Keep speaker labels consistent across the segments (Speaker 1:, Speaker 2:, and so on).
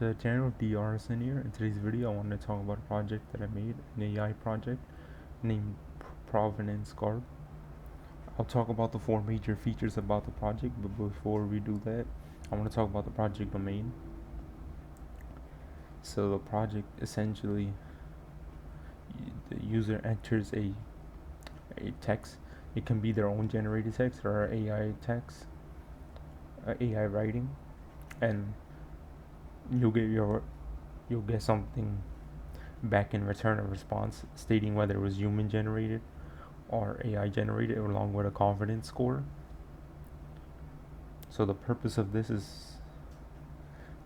Speaker 1: to the channel, DRSN here. In today's video, I want to talk about a project that I made, an AI project named Provenance Guard. I'll talk about the four major features about the project, but before we do that, I want to talk about the project domain. So the project essentially, the user enters a text. It can be their own generated text or AI text, AI writing, and you'll get something back in return a response stating whether it was human generated or AI generated, along with a confidence score. So the purpose of this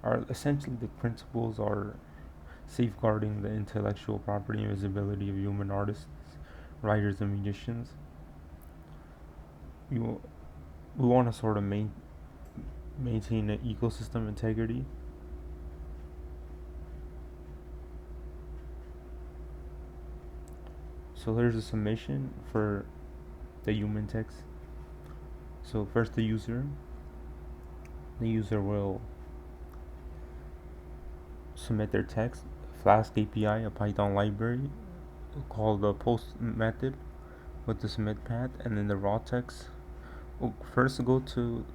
Speaker 1: are essentially, the principles are safeguarding the intellectual property and visibility of human artists, writers, and musicians. We want to sort of maintain an ecosystem integrity. So here's a submission for the human text. So first, the user will submit their text. Flask API, a Python library called the post method with the submit path, and then the raw text. We'll first go to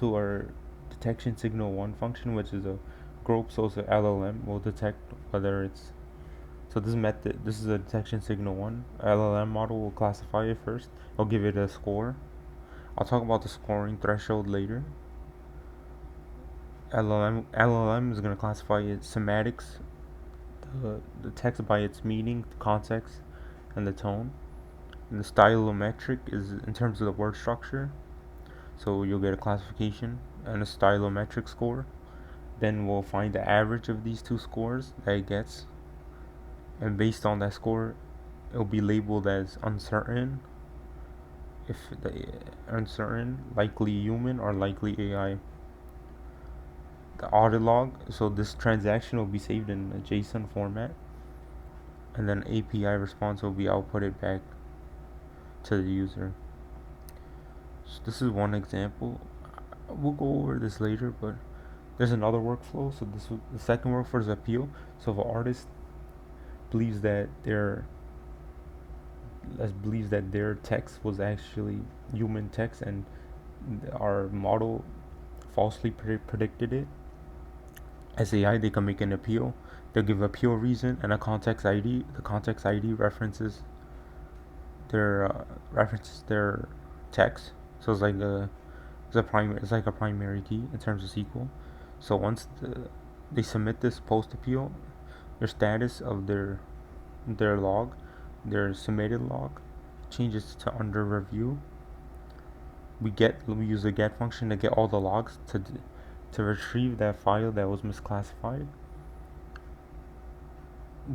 Speaker 1: our detection signal 1 function, which is a group, so it's an LLM will detect whether it's, so this is a detection signal 1. LLM model will classify it first. I'll give it a score. I'll talk about the scoring threshold later. LLM is going to classify its semantics, the text, by its meaning, context, and the tone. And the stylometric is in terms of the word structure. So you'll get a classification and a stylometric score. Then we'll find the average of these two scores that it gets. And based on that score, it'll be labeled as uncertain, if the uncertain, likely human, or likely AI. The audit log, so this transaction will be saved in a JSON format, and then API response will be outputted back to the user. So this is one example. We'll go over this later, but there's another workflow. So the second workflow is appeal. So if an artist believes that their text was actually human text and our model falsely predicted it as AI, they can make an appeal. They'll give appeal reason and a context ID. The context ID references their text. So it's like a primary key in terms of SQL. So once they submit this post appeal, their status of their log, their submitted log, changes to under review. We use the get function to get all the logs to retrieve that file that was misclassified.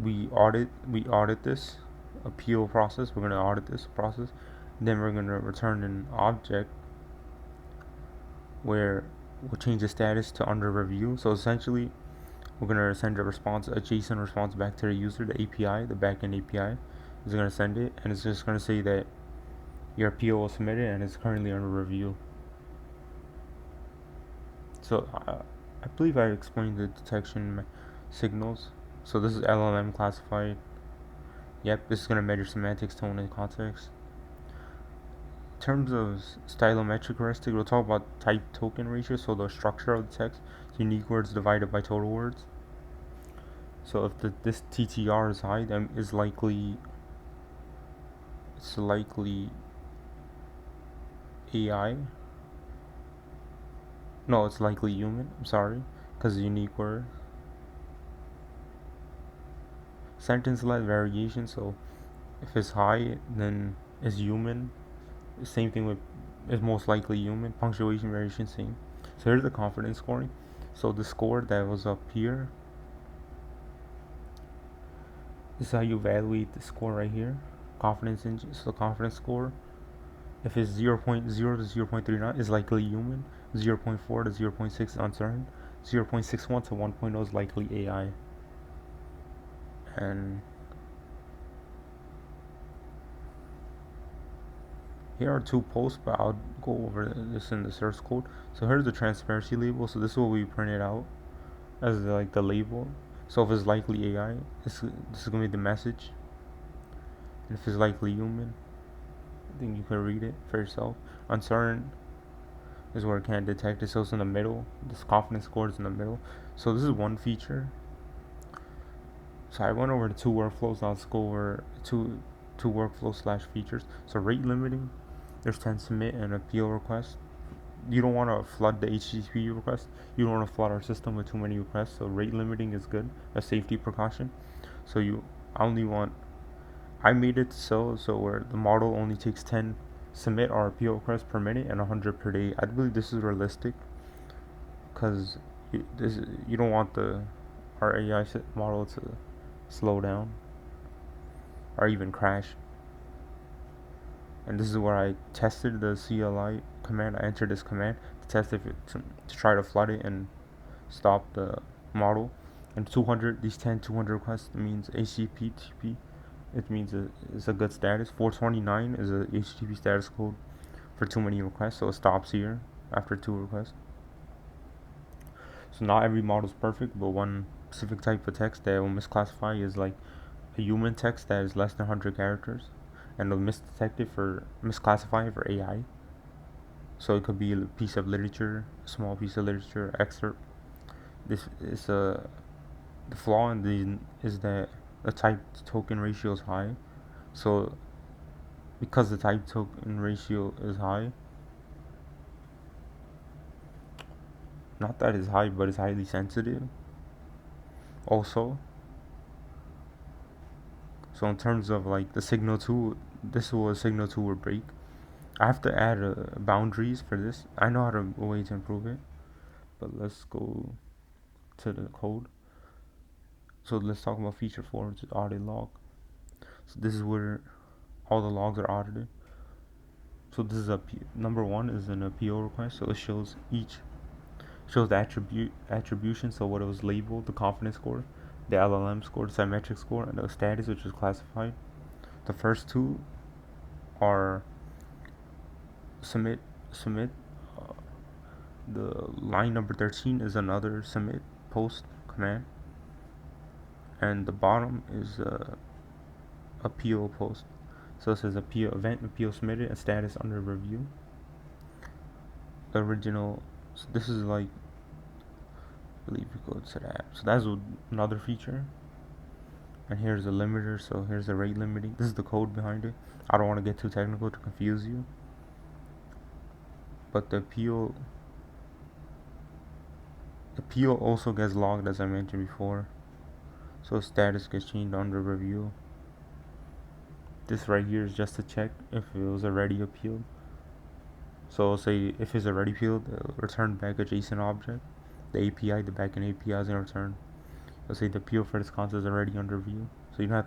Speaker 1: We audit this appeal process. We're going to audit this process. Then we're going to return an object where we'll change the status to under review. So essentially, we're going to send a JSON response back to the user. The API, the backend API, is going to send it, and it's just going to say that your appeal was submitted and is currently under review. So I believe I explained the detection signals. So this is LLM classified. Yep, this is going to measure semantics, tone, and context. In terms of stylometric heuristic, we'll talk about type token ratio, so the structure of the text. So unique words divided by total words. So if this TTR is high, then it's likely AI. No, it's likely human. I'm sorry, because unique word. Sentence length variation. So if it's high, then it's human. Same thing with is most likely human. Punctuation variation, same. So here's the confidence scoring. So the score that was up here, this is how you evaluate the score right here. Confidence engine. So confidence score, if it's 0.0 to 0.39 is likely human, 0.4 to 0.6 is uncertain, 0.61 to 1.0 is likely AI. And here are two posts, but I'll go over this in the source code. So here's the transparency label. So this is what we printed out. as like the label. So if it's likely AI, this is gonna be the message. And if it's likely human, then you can read it for yourself. Uncertain is where it can't detect it, so it's in the middle. This confidence score is in the middle. So this is one feature. So I went over the two workflows. I'll go over two workflow slash features. So rate limiting, there's 10 submit and appeal requests. You don't want to flood the HTTP request. You don't want to flood our system with too many requests. So rate limiting is good, a safety precaution. So I only want, I made it so where the model only takes 10 submit or appeal requests per minute and 100 per day. I believe this is realistic because you don't want our AI model to slow down or even crash. And this is where I tested the CLI command. I entered this command to test if to try to flood it and stop the model. And 200, these 200 requests means HTTP. It means it's a good status. 429 is a HTTP status code for too many requests, so it stops here after 2 requests. So not every model is perfect, but one specific type of text that will misclassify is like a human text that is less than 100 characters, and it'll misclassify it for AI. So it could be a piece of literature, a small piece of literature, excerpt. This is the flaw in is that the type token ratio is high. So because the type token ratio is high, not that it's high, but it's highly sensitive. Also, so in terms of like the signal to, this will a signal to or break. I have to add boundaries for this. I know how to a way to improve it, but let's go to the code. So let's talk about feature 4, which is audit log. So this is where all the logs are audited. So this is number 1 is an appeal request. So it shows the attribution. So what it was labeled, the confidence score, the LLM score, the symmetric score, and the status, which is classified. The first two are submit. The line number 13 is another submit post command, and the bottom is appeal post. So it says appeal event appeal submitted and status under review. The original. So this is like, I believe we go to that. So that's another feature. And here's the limiter. So here's the rate limiting. This is the code behind it. I don't want to get too technical to confuse you. But the appeal also gets logged, as I mentioned before. So status gets changed under review. This right here is just to check if it was already appealed. So say if it's already appealed, return back a JSON object. The API, the backend API is gonna return. Let's say the appeal for this concept is already under review, so you don't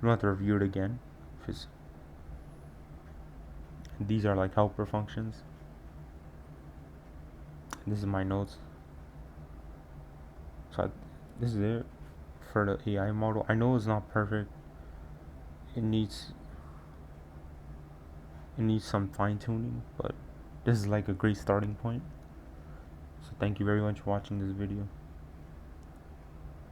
Speaker 1: have to review it again. These are like helper functions. This is my notes. So this is it for the AI model. I know it's not perfect. It needs some fine tuning, but this is like a great starting point. So thank you very much for watching this video.